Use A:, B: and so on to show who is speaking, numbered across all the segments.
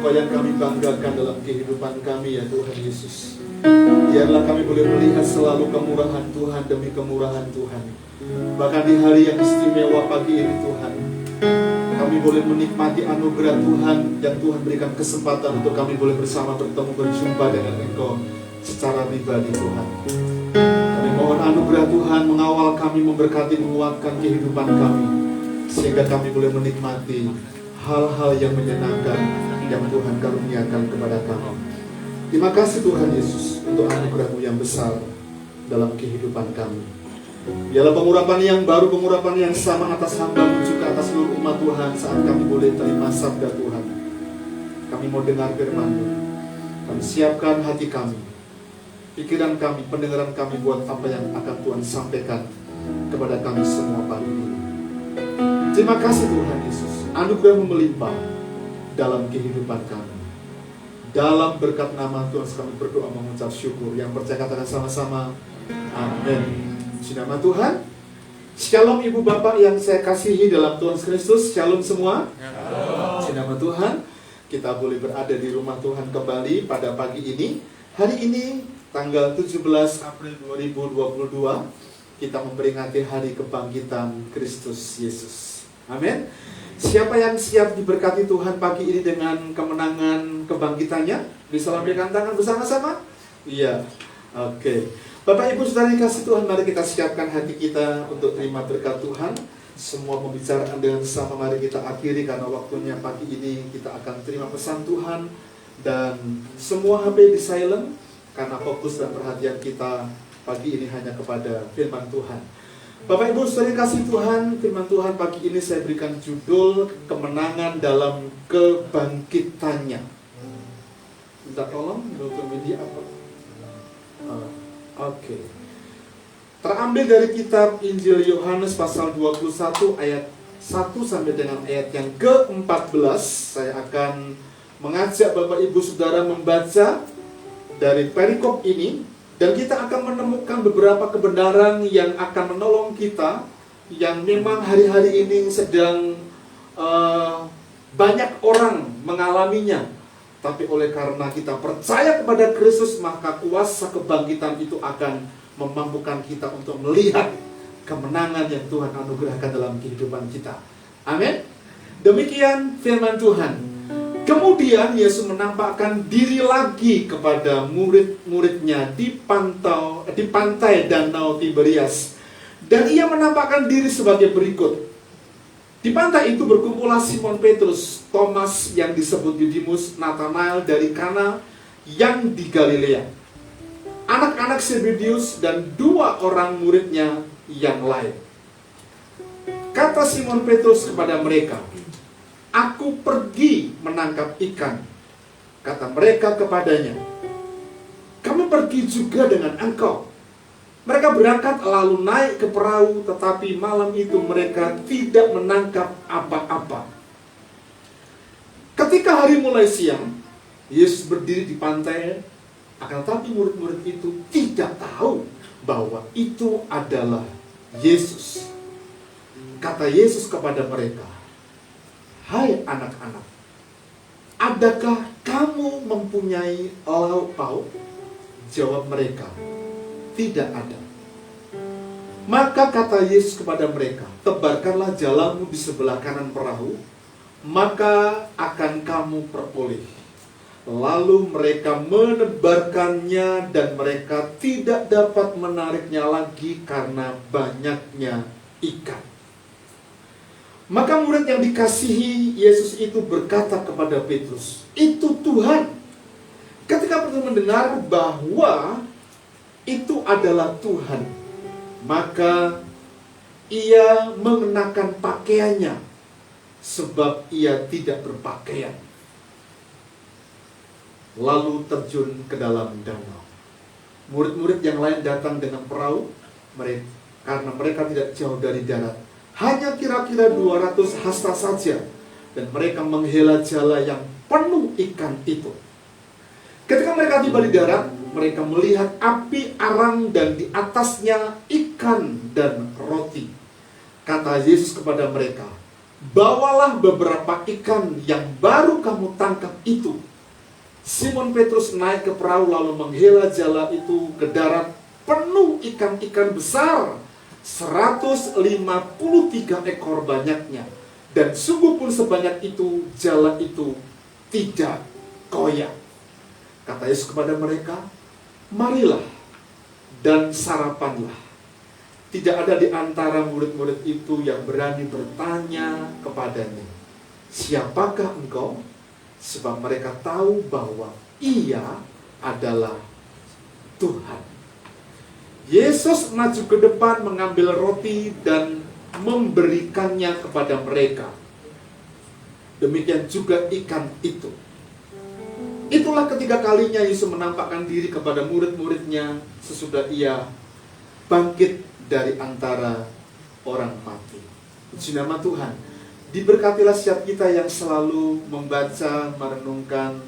A: Apa yang kami banggakan dalam kehidupan kami ya Tuhan Yesus. Biarlah kami boleh melihat selalu kemurahan Tuhan demi kemurahan Tuhan. Bahkan di hari yang istimewa pagi ini Tuhan, kami boleh menikmati anugerah Tuhan yang Tuhan berikan kesempatan untuk kami boleh bersama bertemu berjumpa dengan Engkau secara pribadi Tuhan. Kami mohon anugerah Tuhan mengawal kami, memberkati, menguatkan kehidupan kami, sehingga kami boleh menikmati hal-hal yang menyenangkan yang Tuhan karuniakan kepada kami. Terima kasih Tuhan Yesus untuk anugerah-Mu yang besar dalam kehidupan kami. Biarlah pengurapan yang baru, pengurapan yang sama atas hamba-Mu juga atas seluruh umat Tuhan saat kami boleh terima sabda Tuhan. Kami mau dengar firman-Mu. Kami siapkan hati kami, pikiran kami, pendengaran kami buat apa yang akan Tuhan sampaikan kepada kami semua pagi ini. Terima kasih Tuhan Yesus, anugerah-Mu melimpah dalam kehidupan kami. Dalam berkat nama Tuhan kami berdoa mengucap syukur. Yang percaya katakan sama-sama amin. Di nama Tuhan. Shalom ibu bapak yang saya kasihi dalam Tuhan Kristus. Shalom semua. Di nama Tuhan. Kita boleh berada di rumah Tuhan kembali pada pagi ini. Hari ini tanggal 17 April 2022, kita memperingati hari kebangkitan Kristus Yesus. Amin. Siapa yang siap diberkati Tuhan pagi ini dengan kemenangan kebangkitannya? Bisa lambaikan tangan bersama-sama? Iya. Oke. Bapak Ibu Saudara dikasih Tuhan, mari kita siapkan hati kita untuk terima berkat Tuhan. Semua pembicaraan dengan sesama mari kita akhiri, karena waktunya pagi ini kita akan terima pesan Tuhan. Dan semua HP di silent, karena fokus dan perhatian kita pagi ini hanya kepada firman Tuhan. Bapak Ibu Saudara dikasih Tuhan, firman Tuhan pagi ini saya berikan judul kemenangan dalam kebangkitannya. Minta tolong untuk media apa? Oke. Terambil dari kitab Injil Yohanes pasal 21 ayat 1 sampai dengan ayat yang ke-14. Saya akan mengajak Bapak Ibu Saudara membaca dari perikop ini, dan kita akan menemukan beberapa kebenaran yang akan menolong kita yang memang hari-hari ini sedang banyak orang mengalaminya. Tapi oleh karena kita percaya kepada Kristus, maka kuasa kebangkitan itu akan memampukan kita untuk melihat kemenangan yang Tuhan anugerahkan dalam kehidupan kita. Amin. Demikian firman Tuhan. Kemudian Yesus menampakkan diri lagi kepada murid-muridnya di pantai Danau Tiberias. Dan ia menampakkan diri sebagai berikut. Di pantai itu berkumpullah Simon Petrus, Thomas yang disebut Didimus, Nathanael dari Kana yang di Galilea, anak-anak Zebedeus, dan dua orang muridnya yang lain. Kata Simon Petrus kepada mereka, "Aku pergi menangkap ikan." Kata mereka kepadanya, "Kami pergi juga dengan engkau." Mereka berangkat lalu naik ke perahu, tetapi malam itu mereka tidak menangkap apa-apa. Ketika hari mulai siang, Yesus berdiri di pantai, akan tetapi murid-murid itu tidak tahu bahwa itu adalah Yesus. Kata Yesus kepada mereka, "Hai anak-anak, adakah kamu mempunyai lauk pauk?" Jawab mereka, "Tidak ada." Maka kata Yesus kepada mereka, "Tebarkanlah jalamu di sebelah kanan perahu, maka akan kamu peroleh." Lalu mereka menebarkannya, dan mereka tidak dapat menariknya lagi karena banyaknya ikan. Maka murid yang dikasihi Yesus itu berkata kepada Petrus, "Itu Tuhan." Ketika Petrus mendengar bahwa itu adalah Tuhan, maka ia mengenakan pakaiannya, sebab ia tidak berpakaian. Lalu terjun ke dalam danau. Murid-murid yang lain datang dengan perahu, karena mereka tidak jauh dari darat, hanya kira-kira 200 hasta saja, dan mereka menghela jala yang penuh ikan itu. Ketika mereka tiba di darat, mereka melihat api arang dan di atasnya ikan dan roti. Kata Yesus kepada mereka, bawalah beberapa ikan yang baru kamu tangkap itu. Simon Petrus naik ke perahu lalu menghela jala itu ke darat penuh ikan-ikan besar, 153 ekor banyaknya. Dan sungguh pun sebanyak itu jala itu tidak koyak. Kata Yesus kepada mereka, marilah dan sarapanlah. Tidak ada di antara murid-murid itu yang berani bertanya kepadanya, siapakah engkau? Sebab mereka tahu bahwa ia adalah Tuhan. Yesus maju ke depan mengambil roti dan memberikannya kepada mereka. Demikian juga ikan itu. Itulah ketiga kalinya Yesus menampakkan diri kepada murid-muridnya sesudah ia bangkit dari antara orang mati. Puji nama Tuhan. Diberkatilah setiap kita yang selalu membaca, merenungkan,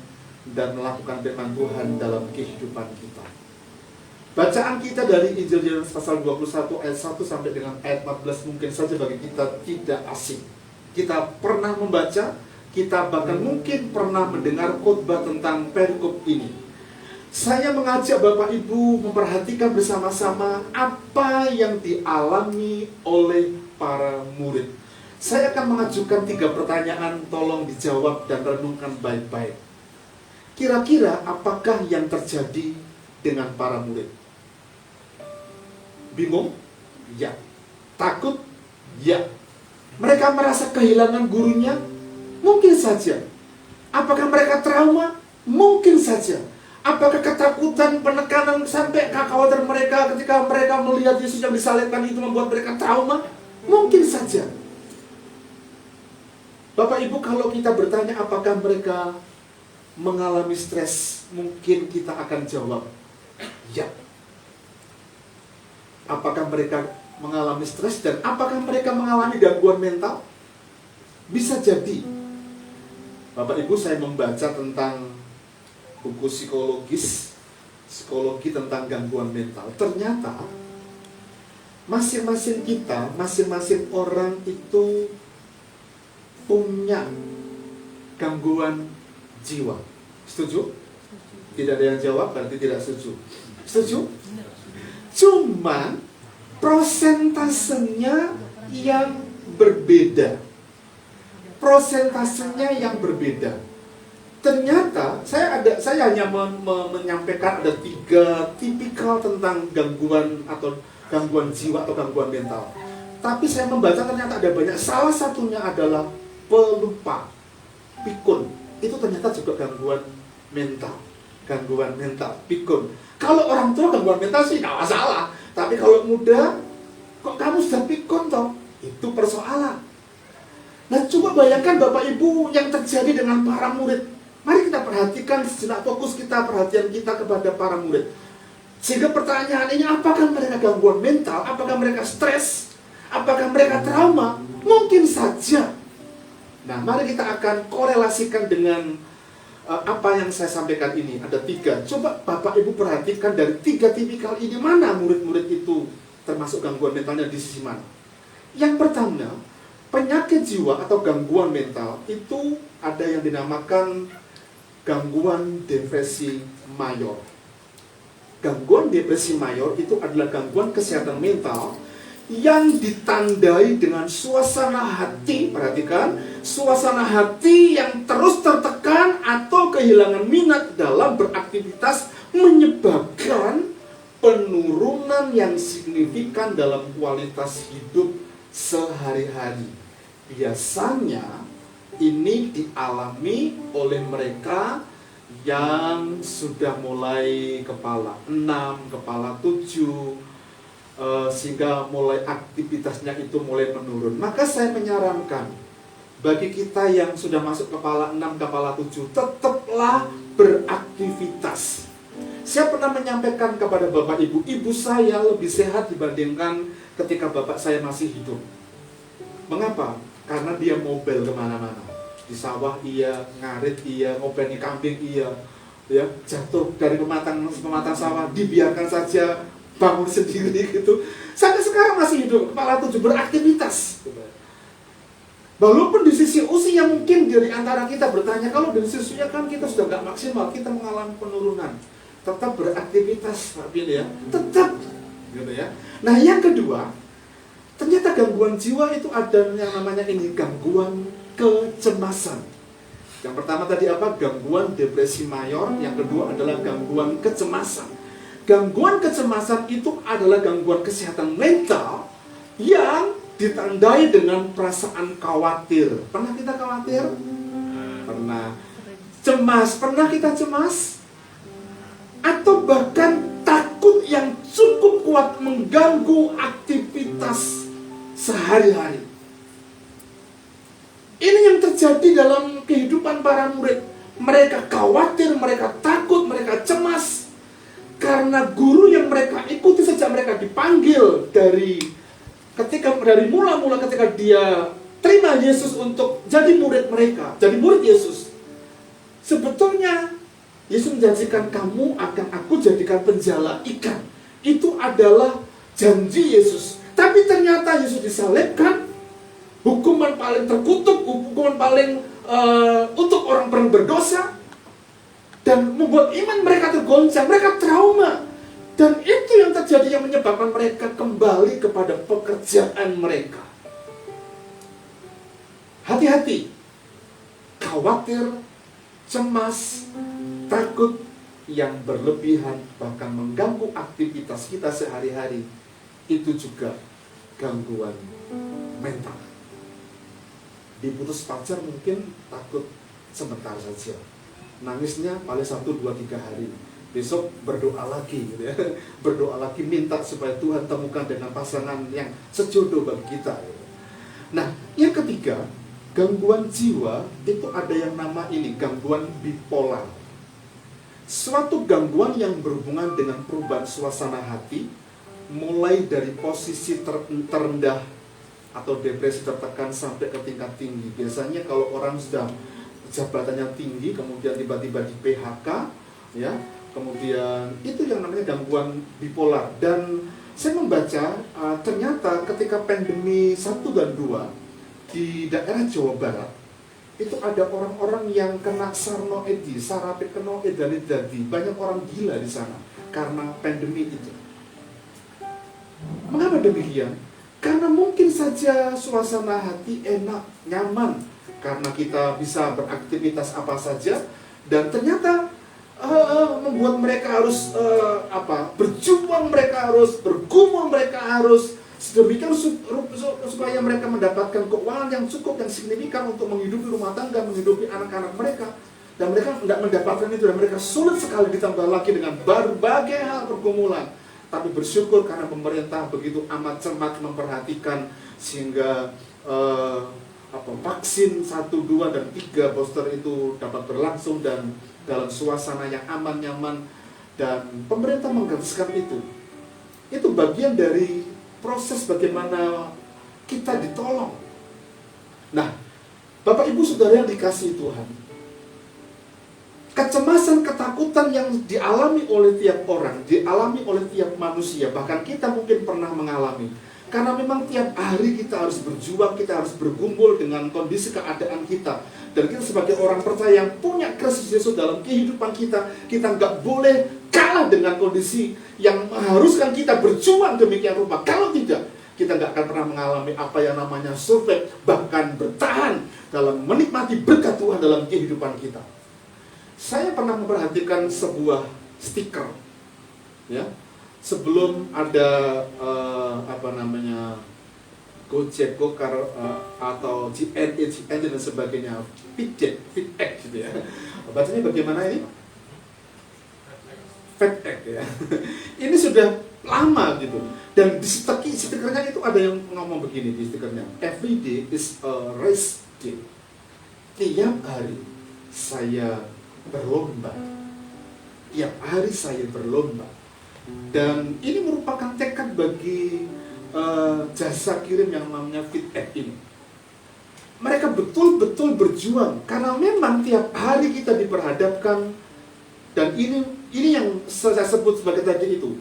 A: dan melakukan firman Tuhan dalam kehidupan kita. Bacaan kita dari Injil Yohanes pasal 21 ayat 1 sampai dengan ayat 14 mungkin saja bagi kita tidak asing. Kita pernah membaca, kita bahkan mungkin pernah mendengar khotbah tentang perikop ini. Saya mengajak Bapak Ibu memperhatikan bersama-sama apa yang dialami oleh para murid. Saya akan mengajukan 3 pertanyaan, tolong dijawab dan renungkan baik-baik. Kira-kira apakah yang terjadi dengan para murid? Bingung? Ya. Takut? Ya. Mereka merasa kehilangan gurunya? Mungkin saja. Apakah mereka trauma? Mungkin saja. Apakah ketakutan, penekanan sampai kekhawatiran mereka ketika mereka melihat Yesus yang disalibkan itu membuat mereka trauma? Mungkin saja. Bapak Ibu, kalau kita bertanya apakah mereka mengalami stres, mungkin kita akan jawab, ya. Apakah mereka mengalami stres dan apakah mereka mengalami gangguan mental? Bisa jadi. Bapak Ibu, saya membaca tentang buku psikologi tentang gangguan mental. Ternyata masing-masing kita, masing-masing orang itu punya gangguan jiwa. Setuju? Tidak ada yang jawab, berarti tidak setuju. Setuju? Cuma prosentasenya yang berbeda. Prosentasenya yang berbeda. Ternyata saya hanya menyampaikan ada 3 tipikal tentang gangguan atau gangguan jiwa atau gangguan mental. Tapi saya membaca ternyata ada banyak. Salah satunya adalah pelupa, pikun. Itu ternyata juga gangguan mental. Gangguan mental, pikun. Kalau orang tua gangguan mental sih nggak masalah. Tapi kalau muda, kok kamu sudah pikun toh? Itu persoalan. Nah, coba bayangkan Bapak Ibu yang terjadi dengan para murid. Mari kita perhatikan sejenak, fokus kita, perhatian kita kepada para murid. Sehingga pertanyaan ini, apakah mereka gangguan mental? Apakah mereka stres? Apakah mereka trauma? Mungkin saja. Nah, mari kita akan korelasikan dengan apa yang saya sampaikan ini. Ada 3. Coba Bapak Ibu perhatikan dari 3 tipikal ini, mana murid-murid itu termasuk gangguan mentalnya di sisi mana. Yang pertama, penyakit jiwa atau gangguan mental itu ada yang dinamakan gangguan depresi mayor. Gangguan depresi mayor itu adalah gangguan kesehatan mental yang ditandai dengan suasana hati, perhatikan, suasana hati yang terus tertekan atau kehilangan minat dalam beraktivitas menyebabkan penurunan yang signifikan dalam kualitas hidup sehari-hari. Biasanya ini dialami oleh mereka yang sudah mulai kepala 6, kepala 7, sehingga mulai aktivitasnya itu mulai menurun. Maka saya menyarankan bagi kita yang sudah masuk kepala 6, kepala 7, tetaplah beraktivitas. Saya pernah menyampaikan kepada Bapak Ibu, ibu saya lebih sehat dibandingkan ketika bapak saya masih hidup. Mengapa? Karena dia mobil kemana-mana. Di sawah iya, ngarit iya, ngopeni kambing iya, ya, jatuh dari pematang sawah dibiarkan saja, bangun sendiri gitu. Sampai sekarang masih hidup, kepala 7, beraktivitas. Walaupun di sisi usia mungkin dari antara kita bertanya, kalau dari sisi usia kan kita sudah nggak maksimal, kita mengalami penurunan. Tetap beraktivitas, Pak Bin ya, tetap, gitu ya. Nah yang kedua, ternyata gangguan jiwa itu ada yang namanya ini gangguan kecemasan. Yang pertama tadi apa? Gangguan depresi mayor. Yang kedua adalah gangguan kecemasan. Gangguan kecemasan itu adalah gangguan kesehatan mental yang ditandai dengan perasaan khawatir. Pernah kita khawatir? Pernah. Cemas, pernah kita cemas? Atau bahkan takut yang cukup kuat mengganggu aktivitas sehari-hari. Ini yang terjadi dalam kehidupan para murid. Mereka khawatir, mereka takut, mereka cemas karena guru yang mereka ikuti sejak mereka dipanggil dari mula-mula ketika dia terima Yesus untuk jadi murid mereka, jadi murid Yesus. Sebetulnya Yesus menjanjikan, kamu akan aku jadikan penjala ikan. Itu adalah janji Yesus. Tapi ternyata Yesus disalibkan, hukuman paling terkutuk, hukuman paling untuk orang berdosa, dan membuat iman mereka tergoncang, mereka trauma. Dan itu yang terjadi yang menyebabkan mereka kembali kepada pekerjaan mereka. Hati-hati, khawatir, cemas, takut yang berlebihan bahkan mengganggu aktivitas kita sehari-hari, itu juga gangguan mental. Diputus pacar mungkin takut sebentar saja, nangisnya paling 1, 2, 3 hari, besok berdoa lagi gitu ya. Berdoa lagi, minta supaya Tuhan temukan dengan pasangan yang sejodoh bagi kita gitu. Nah yang ketiga, gangguan jiwa itu ada yang nama ini, gangguan bipolar. Suatu gangguan yang berhubungan dengan perubahan suasana hati, mulai dari posisi terendah atau depresi tertekan sampai ke tingkat tinggi. Biasanya kalau orang sudah jabatannya tinggi, kemudian tiba-tiba di PHK, ya, kemudian itu yang namanya gangguan bipolar. Dan saya membaca ternyata ketika pandemi 1 dan 2 di daerah Jawa Barat, itu ada orang-orang yang kena sarnoedi, sarapikenoedalidadi. Banyak orang gila di sana karena pandemi itu. Mengapa demikian? Karena mungkin saja suasana hati enak, nyaman, karena kita bisa beraktivitas apa saja, dan ternyata membuat mereka harus berjuang, mereka harus bergumul, mereka harus sedemikian supaya mereka mendapatkan keuangan yang cukup, yang signifikan untuk menghidupi rumah tangga, menghidupi anak-anak mereka. Dan mereka tidak mendapatkan itu, dan mereka sulit sekali, ditambah lagi dengan berbagai hal pergumulan. Tapi bersyukur karena pemerintah begitu amat cermat memperhatikan, sehingga vaksin 1, 2, dan 3 booster itu dapat berlangsung dan dalam suasana yang aman, nyaman. Dan pemerintah menggariskan itu. Itu bagian dari proses bagaimana kita ditolong. Nah, Bapak Ibu Saudara yang dikasihi Tuhan, kecemasan, ketakutan yang dialami oleh tiap orang, dialami oleh tiap manusia, bahkan kita mungkin pernah mengalami. Karena memang tiap hari kita harus berjuang, kita harus bergumul dengan kondisi keadaan kita. Dan kita sebagai orang percaya yang punya Kristus Yesus dalam kehidupan kita, kita nggak boleh kalah dengan kondisi yang mengharuskan kita berjuang demikian rupa. Kalau tidak, kita nggak akan pernah mengalami apa yang namanya survive, bahkan bertahan dalam menikmati berkat Tuhan dalam kehidupan kita. Saya pernah memperhatikan sebuah stiker, ya, sebelum ada Gojek, Gokar, atau GNH dan sebagainya, FitX gitu ya. Bacanya bagaimana ini? FitX ya. Ini sudah lama gitu. Dan di stikernya itu ada yang ngomong begini di stikernya. Every day is a race day. Tiap hari saya berlomba. Tiap hari saya berlomba. Dan ini merupakan tekad bagi jasa kirim yang namanya FitX ini. Mereka betul-betul berjuang karena memang tiap hari kita diperhadapkan, dan ini yang saya sebut sebagai tadi itu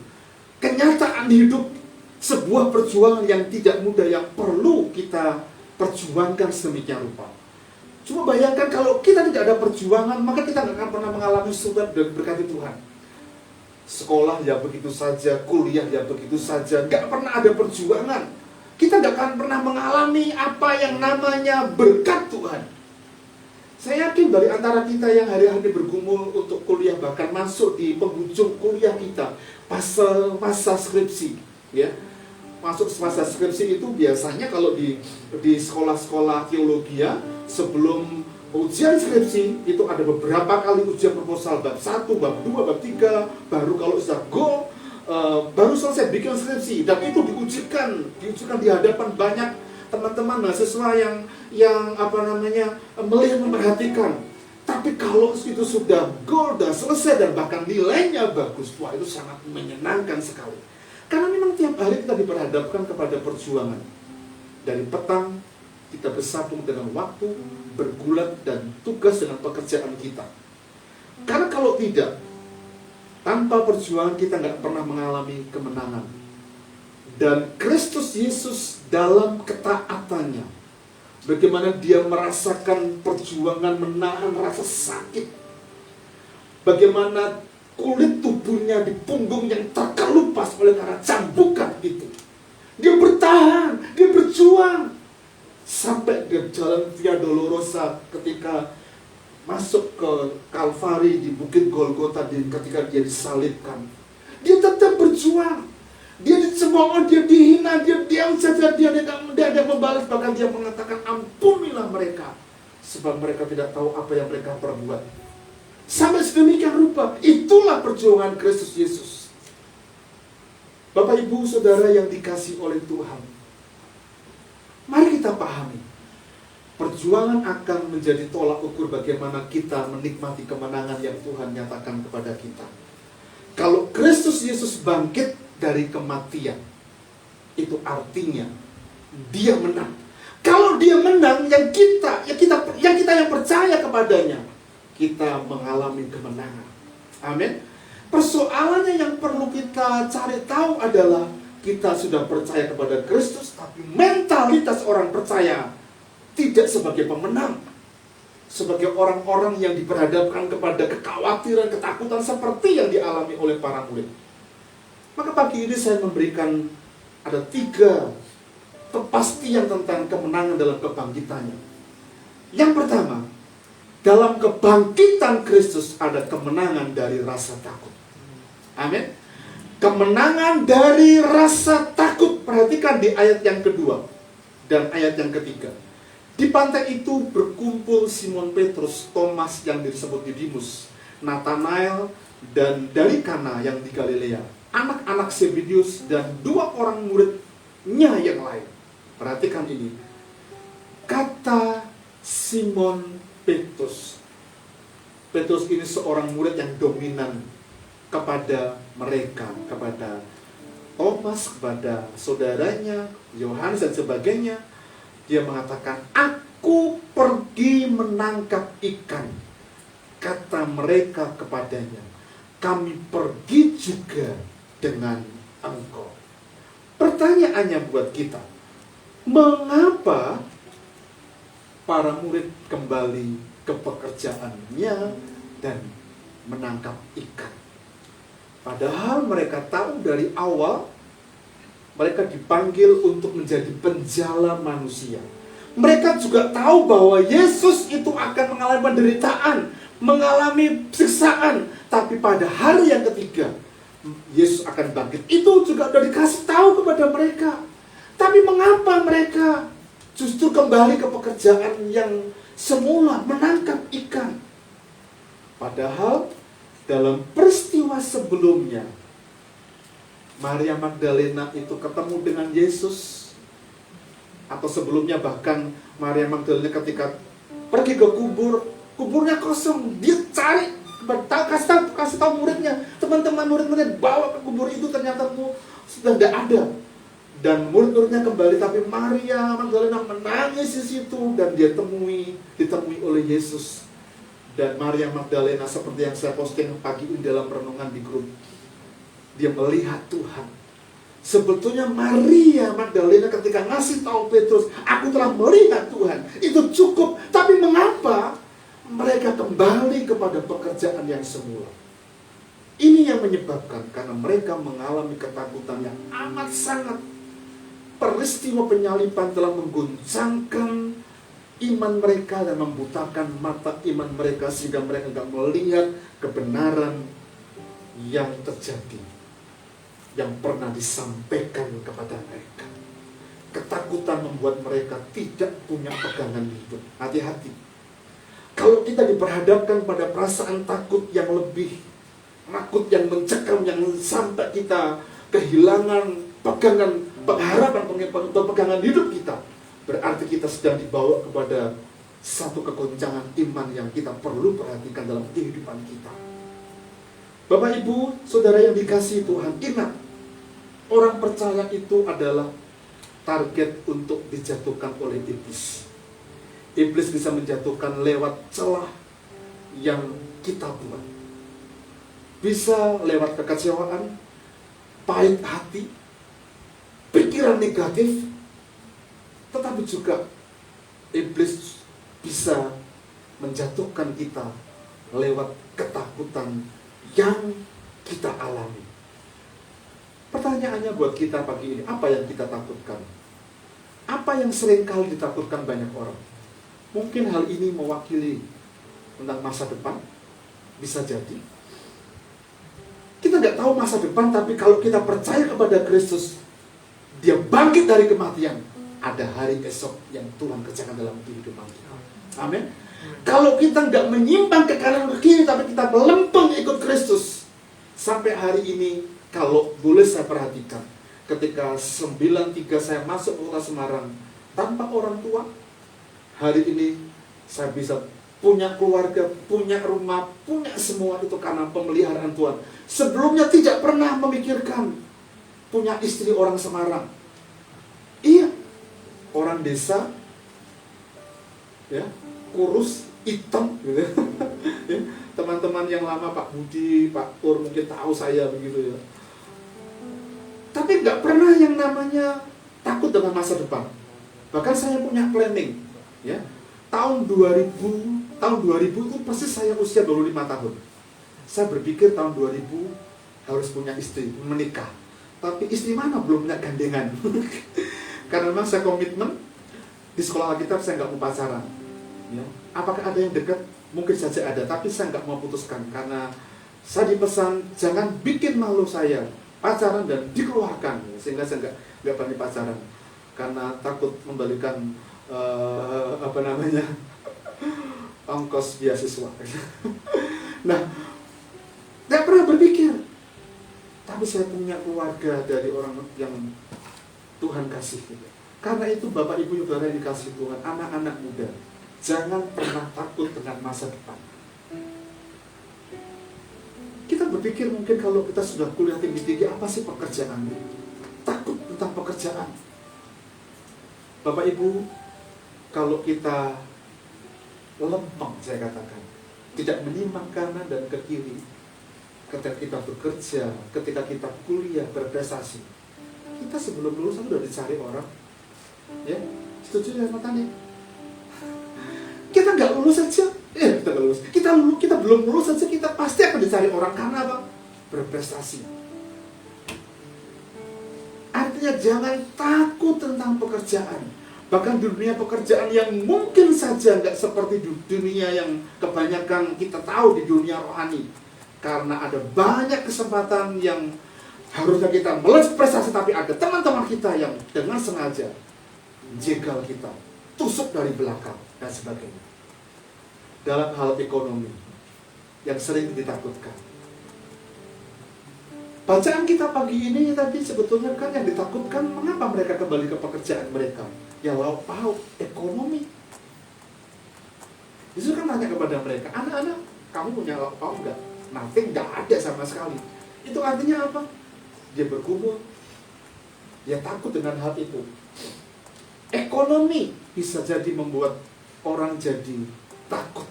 A: kenyataan hidup, sebuah perjuangan yang tidak mudah yang perlu kita perjuangkan sedemikian rupa. Cuma bayangkan kalau kita tidak ada perjuangan, maka kita nggak akan pernah mengalami surga dan berkati Tuhan. Sekolah ya begitu saja, kuliah ya begitu saja, nggak pernah ada perjuangan. Kita nggak akan pernah mengalami apa yang namanya berkat Tuhan. Saya yakin dari antara kita yang hari-hari bergumul untuk kuliah, bahkan masuk di penghujung kuliah kita, masa skripsi, ya. Masuk masa skripsi itu biasanya kalau di sekolah-sekolah teologi ya, sebelum ujian skripsi itu ada beberapa kali ujian proposal, bab 1, bab 2, bab 3, baru kalau sudah go, baru selesai bikin skripsi, dan itu diujikan di hadapan banyak teman-teman mahasiswa yang melihat, memperhatikan. Tapi kalau itu sudah goal dan selesai dan bahkan nilainya bagus, wah itu sangat menyenangkan sekali. Karena memang tiap hari kita diperhadapkan kepada perjuangan. Dari petang kita bersambung dengan waktu, bergulat dan tugas dengan pekerjaan kita. Karena kalau tidak, tanpa perjuangan kita nggak pernah mengalami kemenangan. Dan Kristus Yesus dalam ketaatannya, bagaimana dia merasakan perjuangan menahan rasa sakit, bagaimana kulit tubuhnya di punggung yang terkelupas oleh karena cambukan itu, dia bertahan, dia berjuang sampai ke jalan Via Dolorosa, ketika masuk ke Kalvari di Bukit Golgota, ketika dia disalibkan, dia tetap berjuang. Dia dicemooh, dia dihina, dia diam saja, dia tidak membalas, bahkan dia mengatakan ampunilah mereka, sebab mereka tidak tahu apa yang mereka perbuat. Sampai sedemikian rupa, itulah perjuangan Kristus Yesus. Bapak, Ibu, Saudara yang dikasihi oleh Tuhan, mari kita pahami, perjuangan akan menjadi tolak ukur bagaimana kita menikmati kemenangan yang Tuhan nyatakan kepada kita. Kalau Kristus Yesus bangkit dari kematian, itu artinya dia menang. Kalau dia menang, yang kita yang percaya kepadanya, kita mengalami kemenangan. Amin. Persoalannya yang perlu kita cari tahu adalah kita sudah percaya kepada Kristus, tapi mentalitas orang percaya tidak sebagai pemenang, sebagai orang-orang yang diperhadapkan kepada kekhawatiran, ketakutan seperti yang dialami oleh para murid. Maka pagi ini saya memberikan ada 3 kepastian tentang kemenangan dalam kebangkitannya. Yang pertama, dalam kebangkitan Kristus ada kemenangan dari rasa takut. Amin. Kemenangan dari rasa takut. Perhatikan di ayat yang kedua dan ayat yang ketiga. Di pantai itu berkumpul Simon Petrus, Thomas yang disebut Didimus, Nathanael dan dari Kana yang di Galilea, anak-anak Zebedeus dan 2 orang muridnya yang lain. Perhatikan ini. Kata Simon Petrus. Petrus ini seorang murid yang dominan kepada mereka, kepada Thomas, kepada saudaranya, Yohanes dan sebagainya. Dia mengatakan, aku pergi menangkap ikan. Kata mereka kepadanya, kami pergi juga dengan engkau. Pertanyaannya buat kita, mengapa para murid kembali ke pekerjaannya dan menangkap ikan? Padahal mereka tahu dari awal mereka dipanggil untuk menjadi penjala manusia. Mereka juga tahu bahwa Yesus itu akan mengalami penderitaan, mengalami siksaan, tapi pada hari yang ketiga Yesus akan bangkit. Itu juga sudah dikasih tahu kepada mereka. Tapi mengapa mereka justru kembali ke pekerjaan yang semula, menangkap ikan? Padahal dalam peristiwa sebelumnya, Maria Magdalena itu ketemu dengan Yesus. Atau sebelumnya bahkan Maria Magdalena ketika pergi ke kubur, kuburnya kosong. Dia cari, kasih tahu muridnya, teman-teman murid-murid bawa ke kubur itu, ternyata sudah tidak ada. Dan murid-muridnya kembali, tapi Maria Magdalena menangis di situ dan dia ditemui oleh Yesus. Dan Maria Magdalena seperti yang saya posting pagi ini dalam renungan di grup, dia melihat Tuhan. Sebetulnya Maria Magdalena ketika ngasih tahu Petrus, aku telah melihat Tuhan, itu cukup. Tapi mengapa mereka kembali kepada pekerjaan yang semula? Ini yang menyebabkan karena mereka mengalami ketakutan yang amat sangat. Peristiwa penyaliban telah mengguncangkan iman mereka dan membutakan mata iman mereka sehingga mereka tidak melihat kebenaran yang terjadi, yang pernah disampaikan kepada mereka. Ketakutan membuat mereka tidak punya pegangan hidup. Hati-hati. Kalau kita diperhadapkan pada perasaan takut yang lebih, takut yang mencekam, yang sampai kita kehilangan pegangan, pengharapan, pegangan hidup kita, berarti kita sedang dibawa kepada satu kegoncangan iman yang kita perlu perhatikan dalam kehidupan kita. Bapak, Ibu, Saudara yang dikasihi Tuhan, ingat, orang percaya itu adalah target untuk dijatuhkan oleh iblis. Iblis bisa menjatuhkan lewat celah yang kita buat. Bisa lewat kekecewaan, pahit hati, pikiran negatif, tetapi juga iblis bisa menjatuhkan kita lewat ketakutan yang kita alami. Pertanyaannya buat kita pagi ini, apa yang kita takutkan? Apa yang seringkali ditakutkan banyak orang? Mungkin hal ini mewakili tentang masa depan, bisa jadi. Kita nggak tahu masa depan, tapi kalau kita percaya kepada Kristus, Dia bangkit dari kematian, ada hari esok yang Tuhan kerjakan dalam kehidupan kita. Amin. Kalau kita nggak menyimpang ke kanan ke kiri, tapi kita melempeng ikut Kristus, sampai hari ini, kalau boleh saya perhatikan, ketika 93 saya masuk ke kota Semarang tanpa orang tua, hari ini saya bisa punya keluarga, punya rumah, punya semua itu karena pemeliharaan Tuhan. Sebelumnya tidak pernah memikirkan punya istri orang Semarang. Iya, orang desa, ya, kurus, hitam, gitu. Ya, teman-teman yang lama, Pak Budi, Pak Pur mungkin tahu saya begitu ya. Tapi nggak pernah yang namanya takut dengan masa depan. Bahkan saya punya planning, ya. Tahun 2000 itu persis saya usia 25 tahun. Saya berpikir tahun 2000 harus punya istri, menikah. Tapi istri mana belum punya gandengan. Karena memang saya komitmen di sekolah Alkitab saya nggak mau pacaran. Ya. Apakah ada yang dekat? Mungkin saja ada, tapi saya nggak mau putuskan karena saya dipesan jangan bikin malu saya pacaran dan dikeluarkan, sehingga saya nggak berani pacaran karena takut membalikan ongkos beasiswa. Nah, nggak pernah berpikir. Tapi saya punya keluarga dari orang yang Tuhan kasih. Karena itu Bapak Ibu Saudara yang dikasih Tuhan, anak-anak muda, jangan pernah takut dengan masa depan. Kita berpikir mungkin kalau kita sudah kuliah tinggi-tinggi, apa sih pekerjaannya? Takut tentang pekerjaan. Bapak Ibu, kalau kita lempeng, saya katakan, tidak menyimpang kanan dan ke kiri, ketika kita bekerja, ketika kita kuliah, berprestasi, kita sebelum lulus sudah dicari orang. Ya, setuju ya Tani? Kita nggak lulus saja, kita nggak lulus. Kita belum lulus saja, kita pasti akan dicari orang karena apa? Berprestasi. Artinya jangan takut tentang pekerjaan. Bahkan di dunia pekerjaan yang mungkin saja nggak seperti dunia yang kebanyakan kita tahu di dunia rohani. Karena ada banyak kesempatan yang harusnya kita melaju prestasi, tapi ada teman-teman kita yang dengan sengaja jegal kita, tusuk dari belakang, dan sebagainya. Dalam hal ekonomi yang sering ditakutkan. Bacaan kita pagi ini tadi sebetulnya kan yang ditakutkan, mengapa mereka kembali ke pekerjaan mereka? Ya lauk pauk, ekonomi. Justru kan tanya kepada mereka, anak-anak, kamu punya lauk pauk nggak? Nanti nggak ada sama sekali. Itu artinya apa? Dia bergumul. Dia takut dengan hal itu. Ekonomi bisa jadi membuat orang jadi takut.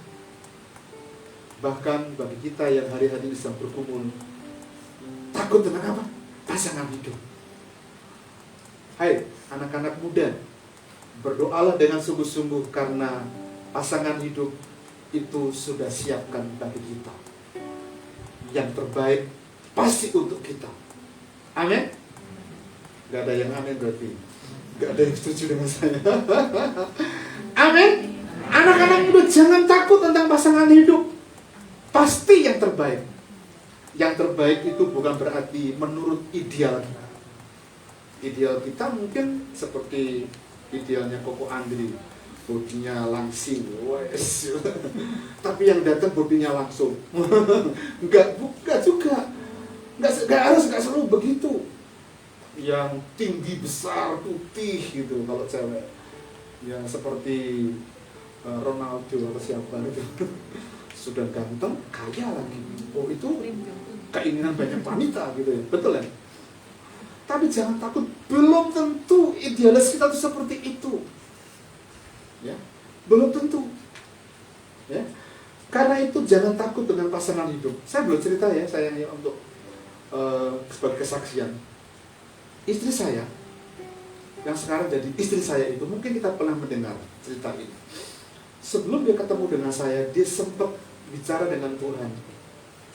A: Bahkan bagi kita yang hari-hari ini sedang bergumul, takut dengan apa? Pasangan hidup. Hai anak-anak muda, berdoalah dengan sungguh-sungguh karena pasangan hidup itu sudah siapkan bagi kita. Yang terbaik pasti untuk kita. Amin? Gak ada yang amin berarti. Gak ada yang setuju dengan saya. Amin? Anak-anak muda jangan takut tentang pasangan hidup. Pasti yang terbaik. Yang terbaik itu bukan berarti menurut ideal kita. Ideal kita mungkin seperti idealnya Koko Andri, bodinya langsing, wes. Tapi yang datang bodinya langsung. Enggak juga. Enggak selalu begitu. Yang tinggi besar putih gitu kalau cewek. Yang seperti Ronaldo atau siapa itu. Sudah ganteng, kaya lagi. Oh itu keinginan banyak wanita gitu ya. Betul ya? Tapi jangan takut, belum tentu idealis kita itu seperti itu. Ya, belum tentu. Ya. Karena itu jangan takut dengan pasangan hidup. Saya belum cerita ya, saya ini untuk sebagai kesaksian. Istri saya yang sekarang jadi istri saya itu, mungkin kita pernah mendengar cerita ini. Sebelum dia ketemu dengan saya, dia sempat bicara dengan Tuhan.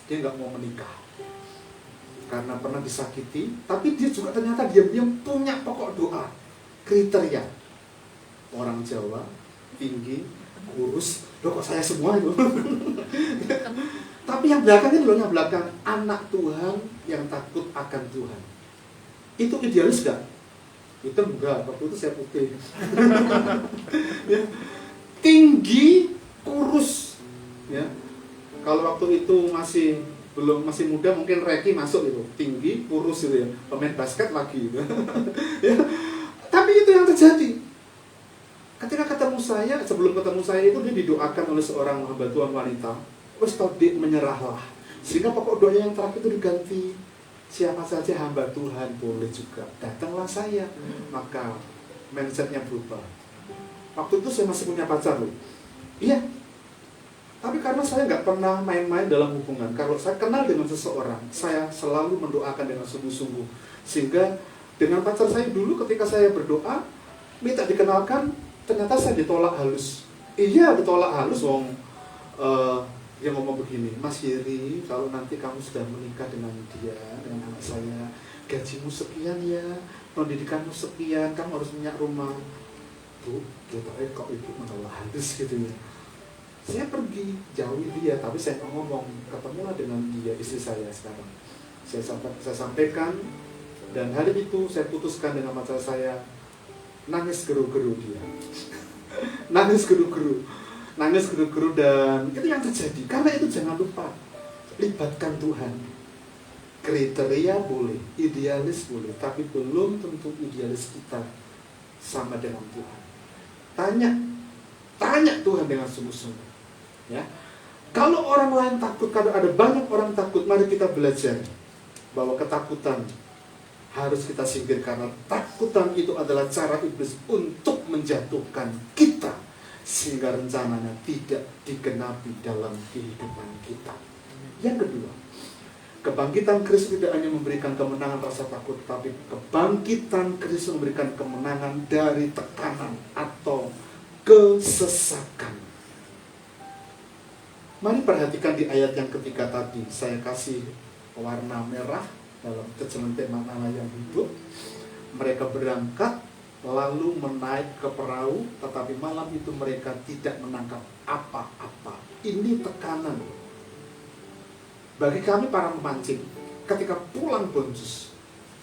A: Dia nggak mau menikah karena pernah disakiti, tapi dia juga ternyata diam-diam punya pokok doa, kriteria. Orang Jawa, tinggi, kurus, loh kok saya semua itu. Tapi yang belakang ini loh, yang belakang, anak Tuhan yang takut akan Tuhan. Itu idealis gak? Itu enggak, waktu itu saya putih. Ya. Tinggi, kurus. Ya. Kalau waktu itu masih muda, mungkin Reki masuk itu, tinggi, kurus gitu ya, pemain basket lagi gitu. Ya. Tapi itu yang terjadi. Ketika ketemu saya, sebelum ketemu saya itu dia didoakan oleh seorang hamba Tuhan wanita. Wes tadi menyerahlah. Sehingga pokok doanya yang terakhir itu diganti, siapa saja hamba Tuhan boleh juga. Datanglah saya. Maka mindsetnya berubah. Waktu itu saya masih punya pacar loh. Iya. Tapi karena saya nggak pernah main-main dalam hubungan. Kalau saya kenal dengan seseorang, saya selalu mendoakan dengan sungguh-sungguh. Sehingga dengan pacar saya dulu ketika saya berdoa, minta dikenalkan, ternyata saya ditolak halus. Iya, ditolak halus, wong. Dia ngomong begini, Mas Yeri, kalau nanti kamu sudah menikah dengan dia, dengan anak saya, gajimu sekian ya, pendidikanmu sekian, kamu harus punya rumah. Bu, kita kok ibu menolak halus gitu ya. Saya pergi, jauhi dia, tapi saya ngomong, ketemulah dengan dia, istri saya sekarang. Saya sampaikan, dan hari itu saya putuskan dengan pacar saya, nangis geru-geru dia. Nangis geru-geru, dan itu yang terjadi. Karena itu jangan lupa, libatkan Tuhan. Kriteria boleh, idealis boleh, tapi belum tentu idealis kita sama dengan Tuhan. Tanya Tuhan dengan sungguh-sungguh. Ya, kalau orang lain takut, kalau ada banyak orang takut, mari kita belajar bahwa ketakutan harus kita singkir, karena takutan itu adalah cara iblis untuk menjatuhkan kita sehingga rencananya tidak digenapi dalam kehidupan kita. Yang kedua, kebangkitan Kristus tidak hanya memberikan kemenangan rasa takut, tapi kebangkitan Kristus memberikan kemenangan dari tekanan atau kesesakan. Mari perhatikan di ayat yang ketiga tadi, saya kasih warna merah dalam terjemahan firman Allah yang hidup. Mereka berangkat lalu menaik ke perahu, tetapi malam itu mereka tidak menangkap apa-apa. Ini tekanan bagi kami para pemancing. Ketika pulang bonjus,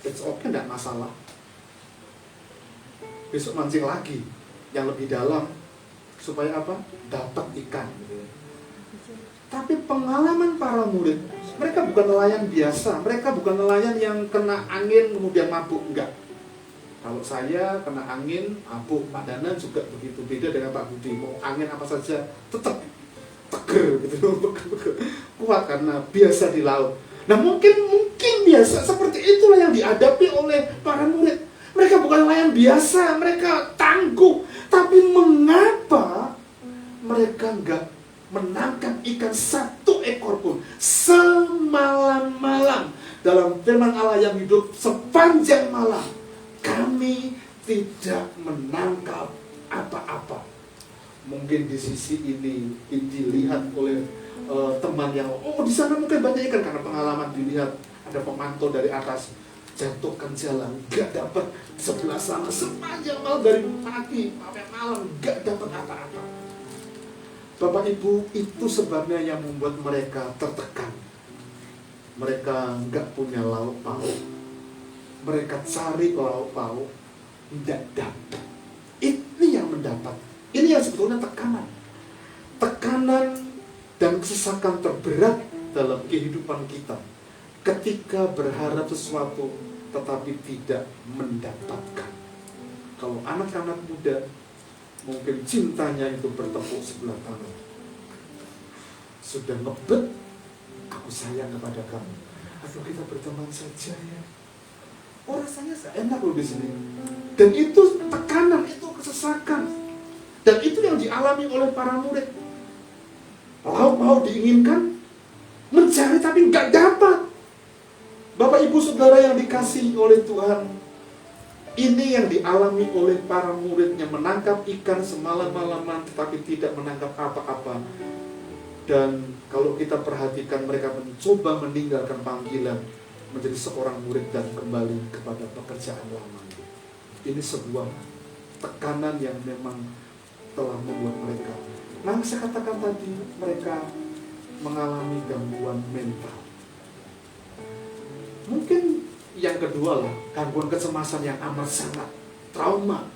A: it's okay, tidak masalah. Besok mancing lagi yang lebih dalam supaya apa? Dapat ikan. Tapi pengalaman para murid, mereka bukan nelayan biasa, mereka bukan nelayan yang kena angin kemudian mabuk, enggak. Kalau saya kena angin, mabuk. Pak Danan juga begitu, beda dengan Pak Budi. Mau angin apa saja, tetap teger gitu, kuat karena biasa di laut. Nah mungkin biasa seperti itulah yang dihadapi oleh para murid. Mereka bukan nelayan biasa, mereka tangguh. Tapi mengapa mereka enggak menangkap ikan satu ekor pun semalam-malam? Dalam firman Allah yang hidup sepanjang malam, kami tidak menangkap apa-apa. Mungkin di sisi ini dilihat oleh teman yang, di sana mungkin banyak ikan, karena pengalaman dilihat ada pemantau dari atas, jatuhkan jalan, gak dapat sebelah sana sepanjang malam dari pagi sampai malam, gak dapat apa-apa. Bapak Ibu, itu sebabnya yang membuat mereka tertekan. Mereka gak punya lauk pauk, mereka cari lauk pauk, tidak dapat. Ini yang mendapat. Ini yang sebetulnya tekanan. Tekanan dan kesesakan terberat dalam kehidupan kita ketika berharap sesuatu tetapi tidak mendapatkan. Kalau anak-anak muda, mungkin cintanya itu bertepuk sebelah tangan. Sudah ngebet, aku sayang kepada kamu. Atau kita berteman saja ya. Oh, rasanya enak loh di sini. Dan itu tekanan, itu kesesakan. Dan itu yang dialami oleh para murid. Lauk diinginkan, mencari tapi nggak dapat. Bapak Ibu Saudara yang dikasihi oleh Tuhan, ini yang dialami oleh para muridnya, menangkap ikan semalam-malaman tetapi tidak menangkap apa-apa. Dan kalau kita perhatikan, mereka mencoba meninggalkan panggilan menjadi seorang murid dan kembali kepada pekerjaan lama. Ini sebuah tekanan yang memang telah membuat mereka, saya katakan tadi, mereka mengalami gangguan mental. Mungkin yang kedua lah, gangguan kecemasan yang amat sangat, trauma.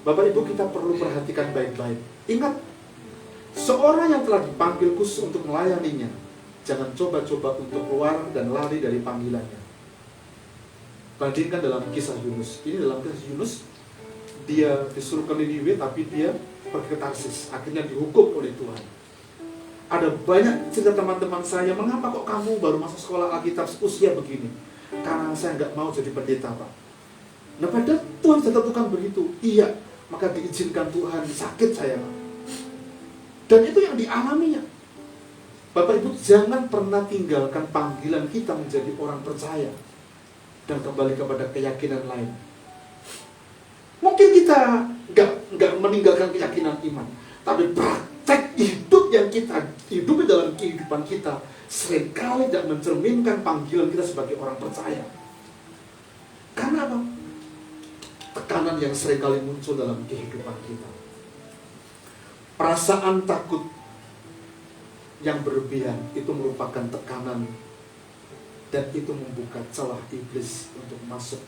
A: Bapak Ibu, kita perlu perhatikan baik-baik. Ingat, seorang yang telah dipanggil khusus untuk melayaninya, jangan coba-coba untuk keluar dan lari dari panggilannya. Bandingkan dalam kisah Yunus. Ini dalam kisah Yunus, dia disuruh ke Niniwe tapi dia pergi ke Tarsis, akhirnya dihukum oleh Tuhan. Ada banyak cerita teman-teman saya, mengapa kok kamu baru masuk sekolah Alkitab usia begini? Karena saya nggak mau jadi pendeta, Pak. Nah, padahal Tuhan sudah tentukan begitu. Iya, maka diizinkan Tuhan, sakit saya, Pak. Dan itu yang dialaminya. Bapak Ibu, jangan pernah tinggalkan panggilan kita menjadi orang percaya dan kembali kepada keyakinan lain. Mungkin kita nggak meninggalkan keyakinan iman, tapi praktek hidup yang kita hidupi dalam kehidupan kita seringkali tidak mencerminkan panggilan kita sebagai orang percaya. Karena apa? Tekanan yang seringkali muncul dalam kehidupan kita. Perasaan takut yang berlebihan itu merupakan tekanan, dan itu membuka celah iblis untuk masuk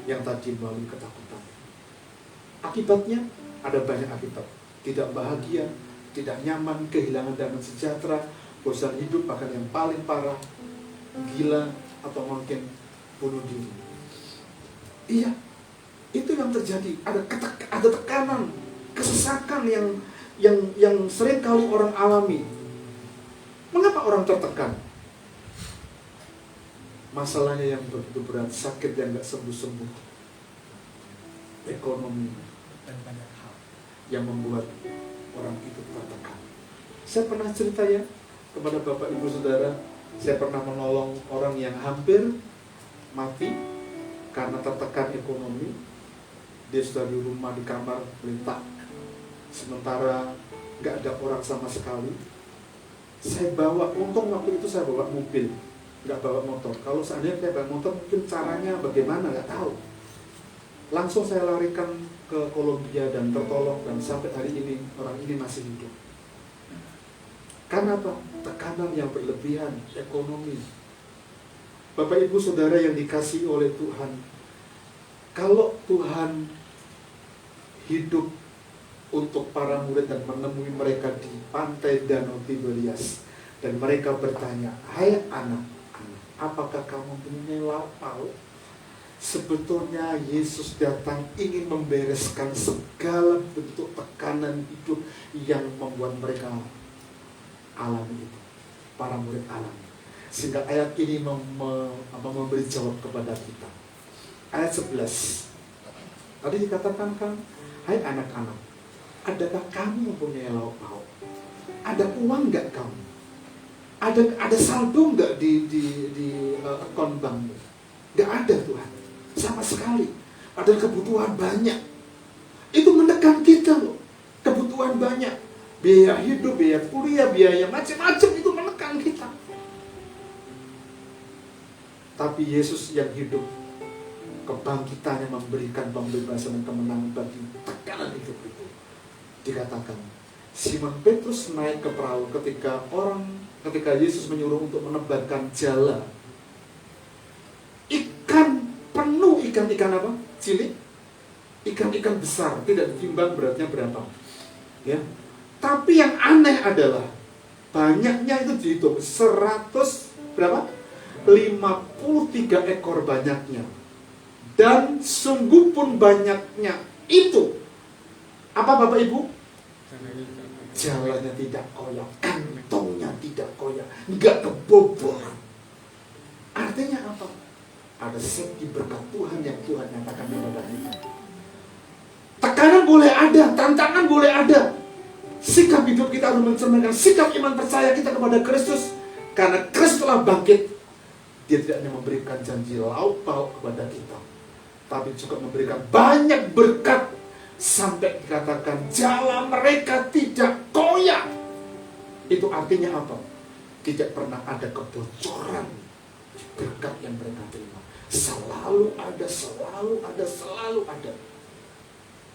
A: yang tadi melalui ketakutan. Akibatnya ada banyak akibat. Tidak bahagia, tidak nyaman, kehilangan damai sejahtera, bosan hidup, bahkan yang paling parah, gila, atau mungkin bunuh diri. Iya, itu yang terjadi. Ada tekanan, kesesakan yang sering kali orang alami. Mengapa orang tertekan? Masalahnya yang begitu berat, sakit yang gak sembuh-sembuh, ekonomi, dan banyak hal yang membuat orang itu tertekan. Saya pernah cerita ya kepada Bapak Ibu Saudara, saya pernah menolong orang yang hampir mati karena tertekan ekonomi. Dia sudah di rumah, di kamar, letak, sementara gak ada orang sama sekali. Saya bawa, untung waktu itu saya bawa mobil, gak bawa motor. Kalau seandainya saya bawa motor, mungkin caranya bagaimana, gak tahu. Langsung saya larikan ke Kolombia dan tertolong, dan sampai hari ini orang ini masih hidup. Karena apa? Tekanan yang berlebihan, ekonomi. Bapak Ibu Saudara yang dikasihi oleh Tuhan, kalau Tuhan hidup untuk para murid dan menemui mereka di pantai Danau Tiberias, dan mereka bertanya, "Hai anak-anak, apakah kamu punya lauk pauk?" Sebetulnya Yesus datang ingin membereskan segala bentuk tekanan hidup yang membuat mereka alami itu, para murid alami. Sehingga ayat ini memberi jawab kepada kita. Ayat 11 tadi dikatakan kan, "Hai anak-anak, adakah kamu mempunyai lauk pauk? Ada uang nggak kamu? Ada saldo nggak di akun bankmu?" Nggak ada, Tuhan. sama sekali. Padahal kebutuhan banyak. Itu menekan kita loh. Kebutuhan banyak. Biaya hidup, biaya kuliah, biaya macam-macam itu menekan kita. Tapi Yesus yang hidup, kebangkitannya memberikan pembebasan dan kemenangan bagi tekanan hidup itu. Dikatakan, Simon Petrus naik ke perahu ketika Yesus menyuruh untuk menebarkan jala. Ikan penuh, ikan apa? Cilik. Ikan-ikan besar, tidak ditimbang beratnya berapa. Ya. Tapi yang aneh adalah banyaknya itu dihitung 100 berapa? 53 ekor banyaknya. Dan sungguh pun banyaknya itu. Apa Bapak Ibu? Jalannya tidak koyak, kantongnya tidak koyak, nggak kebobolan. Artinya apa? Ada segi berkat Tuhan yang Tuhan nyatakan kepada kita. Tekanan boleh ada, tantangan boleh ada. Sikap hidup kita harus mencerminkan sikap iman percaya kita kepada Kristus. Karena Kristus telah bangkit. Dia tidak hanya memberikan janji lauk pauk kepada kita, tapi juga memberikan banyak berkat. Sampai dikatakan jala mereka tidak koyak. Itu artinya apa? Tidak pernah ada kebocoran berkat yang mereka terima. Selalu ada, selalu ada, selalu ada.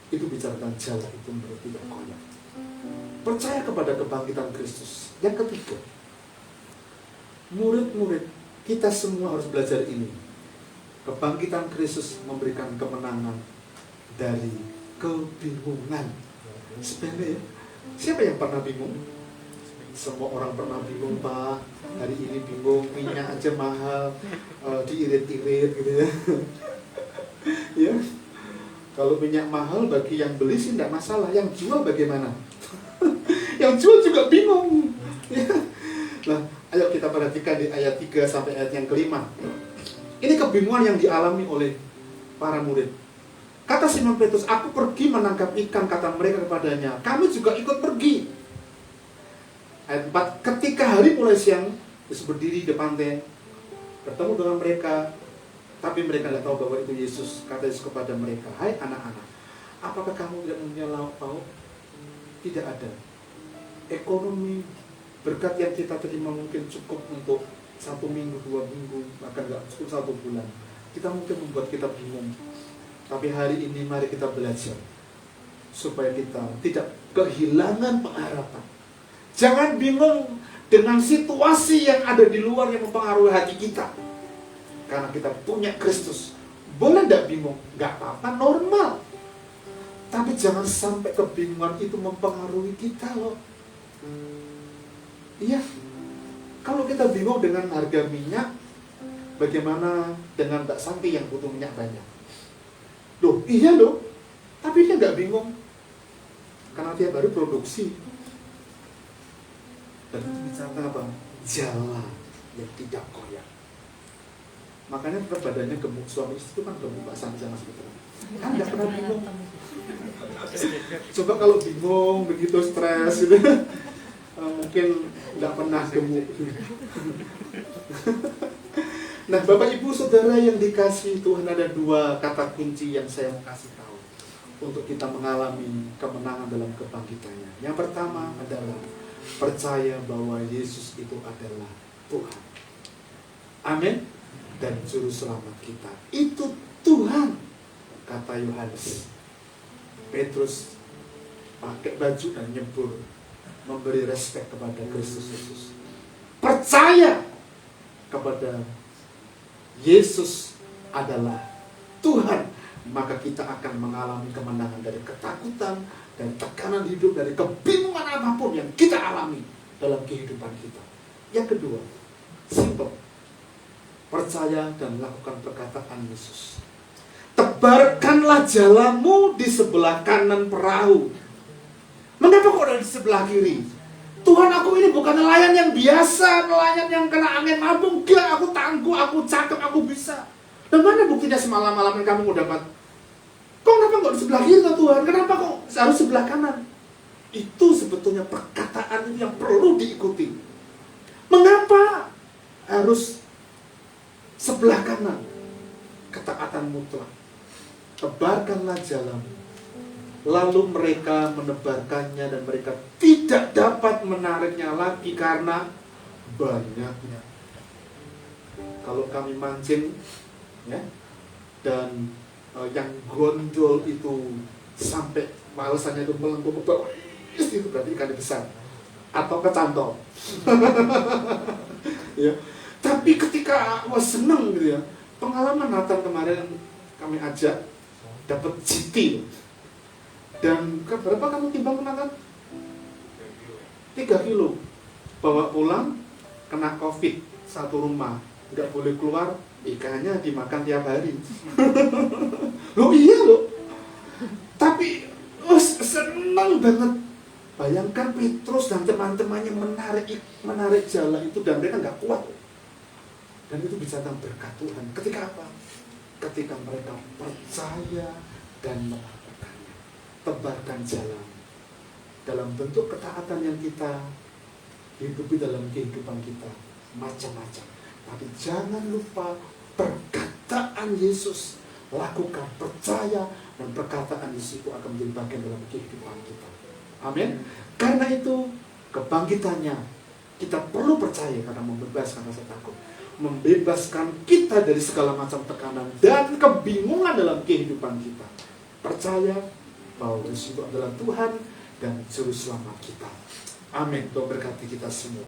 A: Itu bicara tentang jala itu menurut tidak koyak. Percaya kepada kebangkitan Kristus. Yang ketiga, murid-murid kita semua harus belajar ini. Kebangkitan Kristus memberikan kemenangan dari kebingungan. Sepele ya. Siapa yang pernah bingung? Semua orang pernah bingung, Pak. Hari ini bingung, minyak aja mahal, diirit-irit gitu ya. Ya. Kalau minyak mahal bagi yang beli sih tidak masalah. Yang jual bagaimana? Yang jual juga bingung. Ya. Nah, ayo kita perhatikan di ayat 3 sampai ayat yang kelima. Ini kebingungan yang dialami oleh para murid. Kata Simon Petrus, aku pergi menangkap ikan, kata mereka kepadanya. Kami juga ikut pergi. Ayat 4, ketika hari mulai siang, Yesus berdiri di pantai, bertemu dengan mereka, tapi mereka tidak tahu bahwa itu Yesus. Kata Yesus kepada mereka, hai anak-anak, apakah kamu tidak punya lauk pauk? Tidak ada. Ekonomi berkat yang kita terima mungkin cukup untuk 1 minggu, 2 minggu, bahkan nggak cukup 1 bulan. Kita mungkin membuat kita bingung. Tapi hari ini mari kita belajar supaya kita tidak kehilangan pengharapan. Jangan bingung dengan situasi yang ada di luar yang mempengaruhi hati kita. Karena kita punya Kristus. Boleh tidak bingung? Nggak apa-apa, normal. Tapi jangan sampai kebingungan itu mempengaruhi kita loh. Iya. Kalau kita bingung dengan harga minyak, bagaimana dengan Mbak Santi yang butuh minyak banyak? Loh, iya loh. Tapi dia nggak bingung. Karena dia baru produksi. Dan itu bicara apa? Jala yang tidak koyak. Makanya tetap badannya gemuk. Suami istri itu kan gemuk, Mbak Santi sama sebetulnya. Kan nggak pernah bingung. Coba kalau bingung, begitu stres gitu, mungkin nggak pernah gemuk. Nah, Bapak Ibu Saudara yang dikasihi Tuhan, ada 2 kata kunci yang saya mau kasih tahu untuk kita mengalami kemenangan dalam kebangkitannya. Yang pertama adalah percaya bahwa Yesus itu adalah Tuhan. Amin. Dan juru selamat kita. Itu Tuhan, kata Yohanes. Petrus pakai baju dan nyebur, memberi respek kepada Kristus Yesus. Percaya kepada Yesus adalah Tuhan, maka kita akan mengalami kemenangan dari ketakutan, dari tekanan hidup, dari kebingungan apapun yang kita alami dalam kehidupan kita. Yang kedua, simple. Percaya dan lakukan perkataan Yesus. Tebarkanlah jalamu di sebelah kanan perahu. Mengapa kok ada di sebelah kiri? Tuhan, aku ini bukan nelayan yang biasa, nelayan yang kena angin mabung. Enggak, aku tangguh, aku cakep, aku bisa. Dan mana buktinya semalam-malam yang kamu mau dapat? Kok kenapa kok di sebelah kiri Tuhan? Kenapa kok harus sebelah kanan? Itu sebetulnya perkataan yang perlu diikuti. Mengapa harus sebelah kanan? Ketaatan keselamatan mutlak. Tebarkanlah jalan. Lalu mereka menebarkannya dan mereka tidak dapat menariknya lagi karena banyaknya. Kalau kami mancing, ya, dan yang gondol itu sampai balasannya itu melengkung ke bawah, itu berarti ikan besar atau kecantol. Ya. Tapi ketika seneng gitu ya, pengalaman Natal kemarin kami ajak dapat GT. Dan berapa kamu timbang kemarin? 3 kilo. Bawa pulang, kena COVID, satu rumah, nggak boleh keluar, ikannya dimakan tiap hari. Loh iya loh. Tapi senang banget. Bayangkan Petrus dan teman-temannya menarik jala itu dan mereka nggak kuat. Dan itu bisa tentang berkat Tuhan. Ketika apa? Ketika mereka percaya dan melakukannya. Tebarkan jalan. Dalam bentuk ketaatan yang kita hidupi dalam kehidupan kita. Macam-macam. Tapi jangan lupa perkataan Yesus. Lakukan, percaya, dan perkataan Yesus itu akan menjadi bagian dalam kehidupan kita. Amin. Karena itu kebangkitannya kita perlu percaya karena membebaskan rasa takut. Membebaskan kita dari segala macam tekanan dan kebingungan dalam kehidupan kita. Percaya bahwa Yesus itu adalah Tuhan dan Juru Selamat kita. Amin. Tuhan berkati kita semua.